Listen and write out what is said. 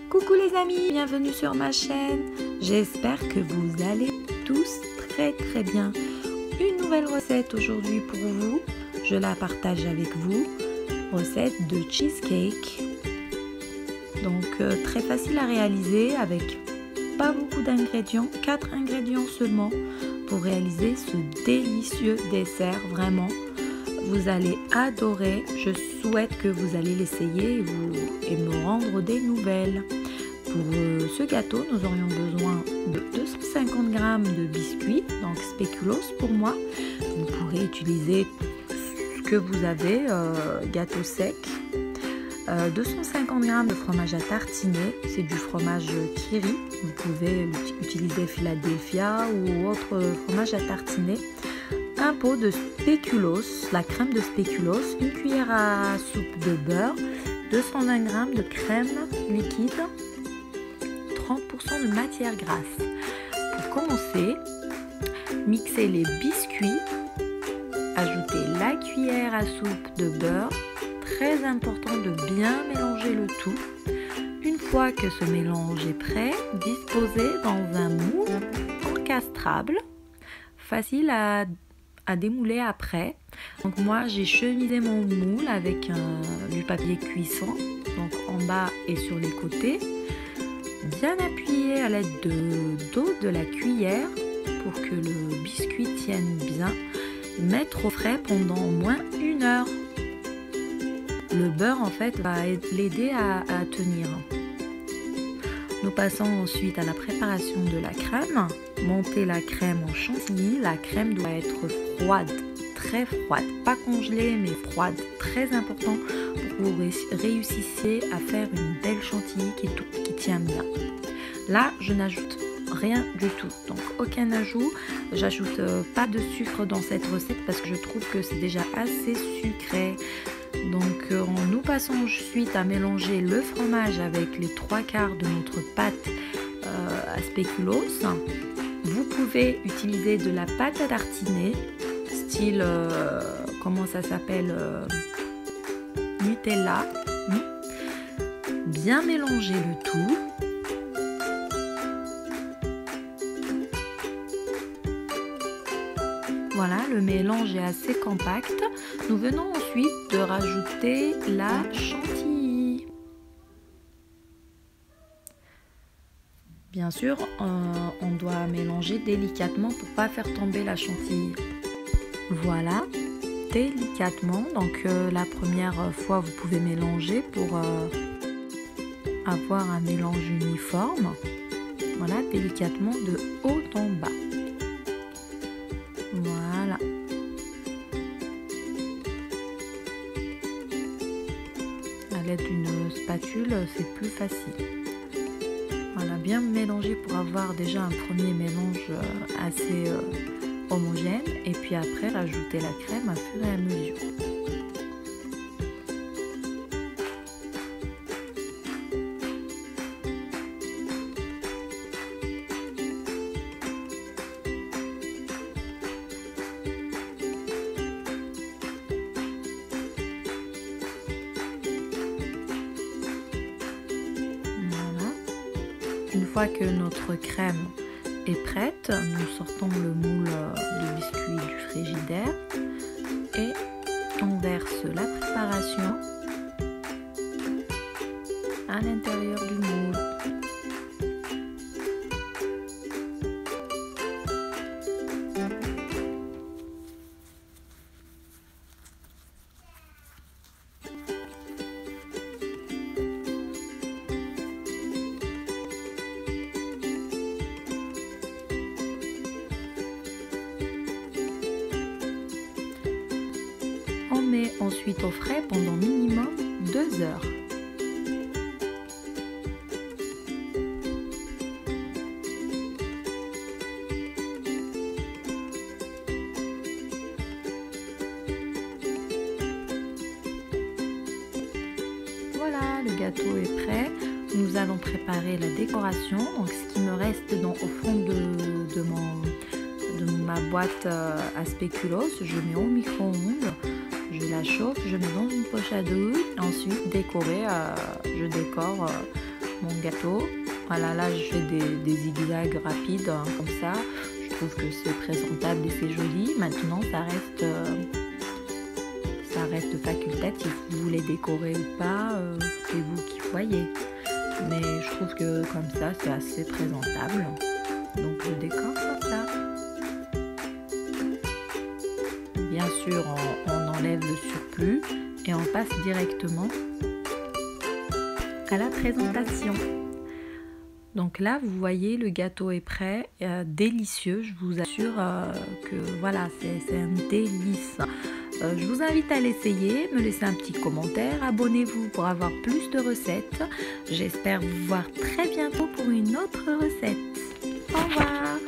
Coucou les amis, bienvenue sur ma chaîne. J'espère que vous allez tous très bien. Une nouvelle recette aujourd'hui pour vous. Je la partage avec vous. Recette de cheesecake. Donc très facile à réaliser avec pas beaucoup d'ingrédients. 4 ingrédients seulement pour réaliser ce délicieux dessert. Vraiment, vous allez adorer. Je souhaite que vous allez l'essayer et me rendre des nouvelles. Pour ce gâteau, nous aurions besoin de 250 g de biscuits, donc spéculoos pour moi. Vous pourrez utiliser ce que vous avez, gâteau sec. 250 g de fromage à tartiner, c'est du fromage Kiri. Vous pouvez utiliser Philadelphia ou autre fromage à tartiner. Un pot de spéculoos, la crème de spéculoos, une cuillère à soupe de beurre, 220 g de crème liquide, 30% de matière grasse. Pour commencer, mixez les biscuits, ajoutez la cuillère à soupe de beurre. Très important de bien mélanger le tout. Une fois que ce mélange est prêt, disposez dans un moule encastrable, facile à démouler après. Donc moi j'ai chemisé mon moule avec du papier cuisson, donc en bas et sur les côtés. Bien appuyé à l'aide de la cuillère pour que le biscuit tienne bien. Mettre au frais pendant au moins 1 heure. Le beurre en fait va l'aider à tenir. Nous passons ensuite à la préparation de la crème. Montez la crème en chantilly. La crème doit être froide, très froide, pas congelée mais froide. Très important pour que vous réussissiez à faire une belle chantilly qui tient bien. Là, je n'ajoute rien du tout, donc aucun ajout. J'ajoute pas de sucre dans cette recette parce que je trouve que c'est déjà assez sucré. Donc nous passons ensuite à mélanger le fromage avec les 3/4 de notre pâte à spéculoos. Vous pouvez utiliser de la pâte à tartiner, style, comment ça s'appelle, Nutella. Bien mélanger le tout. Voilà, le mélange est assez compact. Nous venons ensuite de rajouter la chantilly. Bien sûr, on doit mélanger délicatement pour ne pas faire tomber la chantilly. Voilà, délicatement. Donc la première fois, vous pouvez mélanger pour avoir un mélange uniforme. Voilà, délicatement de haut en bas. Voilà. À l'aide d'une spatule, c'est plus facile. Voilà, bien mélanger pour avoir déjà un premier mélange assez homogène. Et puis après, rajouter la crème à fur et à mesure. Une fois que notre crème est prête, nous sortons le moule de biscuits du frigidaire et on verse la préparation à l'intérieur du moule. On met ensuite au frais pendant minimum 2 heures. Voilà, le gâteau est prêt. Nous allons préparer la décoration. Donc ce qui me reste au fond de ma boîte à spéculoos, je mets au micro-ondes. Je la chauffe, je mets dans une poche à douille. Ensuite, je décore mon gâteau. Voilà, là je fais des zigzags rapides hein, comme ça. Je trouve que c'est présentable et c'est joli. Maintenant ça reste facultatif. Vous voulez décorer ou pas, c'est vous qui voyez. Mais je trouve que comme ça c'est assez présentable. Donc je décore comme ça. Bien sûr on enlève le surplus et on passe directement à la présentation. Donc là vous voyez le gâteau est prêt, délicieux, je vous assure que voilà c'est un délice. Je vous invite à l'essayer, me laisser un petit commentaire, abonnez-vous pour avoir plus de recettes. J'espère vous voir très bientôt pour une autre recette. Au revoir.